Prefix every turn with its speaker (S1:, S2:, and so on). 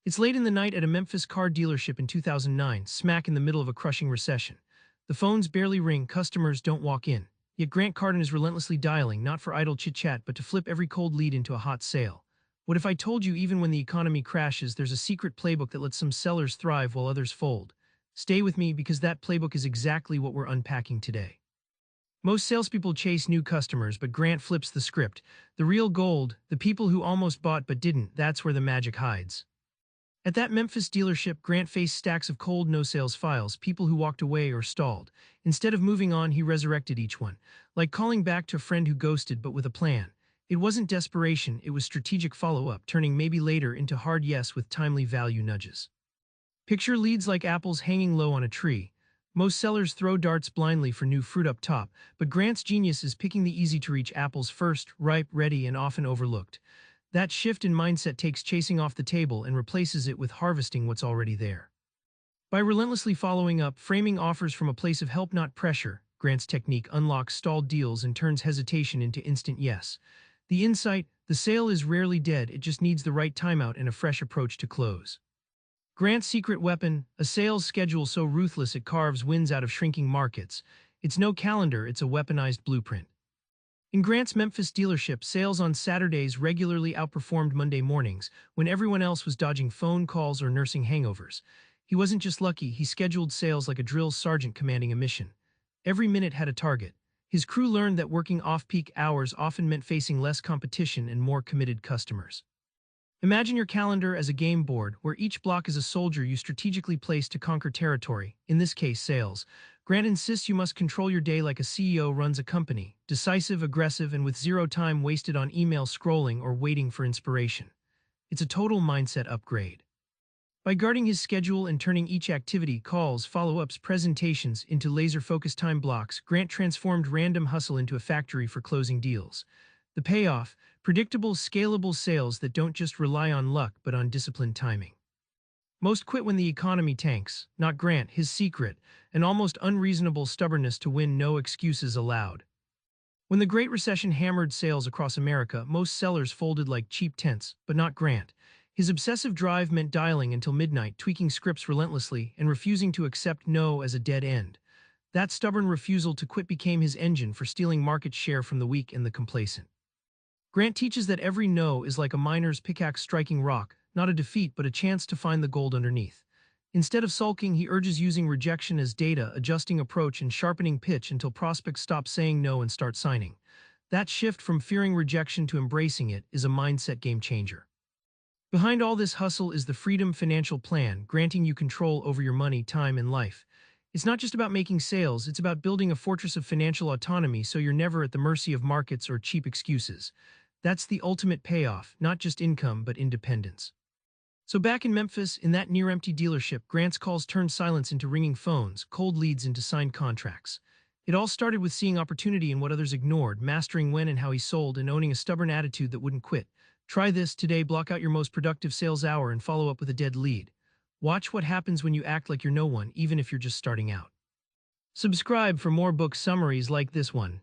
S1: It's late in the night at a Memphis car dealership in 2009, smack in the middle of a crushing recession. The phones barely ring, customers don't walk in. Yet Grant Cardone is relentlessly dialing, not for idle chit-chat, but to flip every cold lead into a hot sale. What if I told you even when the economy crashes, there's a secret playbook that lets some sellers thrive while others fold? Stay with me because that playbook is exactly what we're unpacking today. Most salespeople chase new customers, but Grant flips the script. The real gold, the people who almost bought but didn't, that's where the magic hides. At that Memphis dealership, Grant faced stacks of cold no-sales files, people who walked away or stalled. Instead of moving on, he resurrected each one, like calling back to a friend who ghosted but with a plan. It wasn't desperation, it was strategic follow-up, turning maybe later into hard yes with timely value nudges. Picture leads like apples hanging low on a tree. Most sellers throw darts blindly for new fruit up top, but Grant's genius is picking the easy-to-reach apples first, ripe, ready, and often overlooked. That shift in mindset takes chasing off the table and replaces it with harvesting what's already there. By relentlessly following up, framing offers from a place of help, not pressure, Grant's technique unlocks stalled deals and turns hesitation into instant yes. The insight, the sale is rarely dead, it just needs the right timeout and a fresh approach to close. Grant's secret weapon, a sales schedule so ruthless it carves wins out of shrinking markets. It's no calendar, it's a weaponized blueprint. In Grant's Memphis dealership, sales on Saturdays regularly outperformed Monday mornings, when everyone else was dodging phone calls or nursing hangovers. He wasn't just lucky, he scheduled sales like a drill sergeant commanding a mission. Every minute had a target. His crew learned that working off-peak hours often meant facing less competition and more committed customers. Imagine your calendar as a game board, where each block is a soldier you strategically place to conquer territory, in this case sales. Grant insists you must control your day like a CEO runs a company, decisive, aggressive, and with zero time wasted on email scrolling or waiting for inspiration. It's a total mindset upgrade. By guarding his schedule and turning each activity, calls, follow-ups, presentations, into laser-focused time blocks, Grant transformed random hustle into a factory for closing deals. The payoff: predictable, scalable sales that don't just rely on luck but on disciplined timing. Most quit when the economy tanks, not Grant. His secret: an almost unreasonable stubbornness to win, no excuses allowed. When the Great Recession hammered sales across America, most sellers folded like cheap tents, but not Grant. His obsessive drive meant dialing until midnight, tweaking scripts relentlessly, and refusing to accept no as a dead end. That stubborn refusal to quit became his engine for stealing market share from the weak and the complacent. Grant teaches that every no is like a miner's pickaxe striking rock, not a defeat but a chance to find the gold underneath. Instead of sulking, he urges using rejection as data, adjusting approach and sharpening pitch until prospects stop saying no and start signing. That shift from fearing rejection to embracing it is a mindset game changer. Behind all this hustle is the Freedom Financial Plan, granting you control over your money, time, and life. It's not just about making sales, it's about building a fortress of financial autonomy so you're never at the mercy of markets or cheap excuses. That's the ultimate payoff, not just income but independence. So back in Memphis, in that near-empty dealership, Grant's calls turned silence into ringing phones, cold leads into signed contracts. It all started with seeing opportunity in what others ignored, mastering when and how he sold, and owning a stubborn attitude that wouldn't quit. Try this today: block out your most productive sales hour and follow up with a dead lead. Watch what happens when you act like you're no one, even if you're just starting out. Subscribe for more book summaries like this one.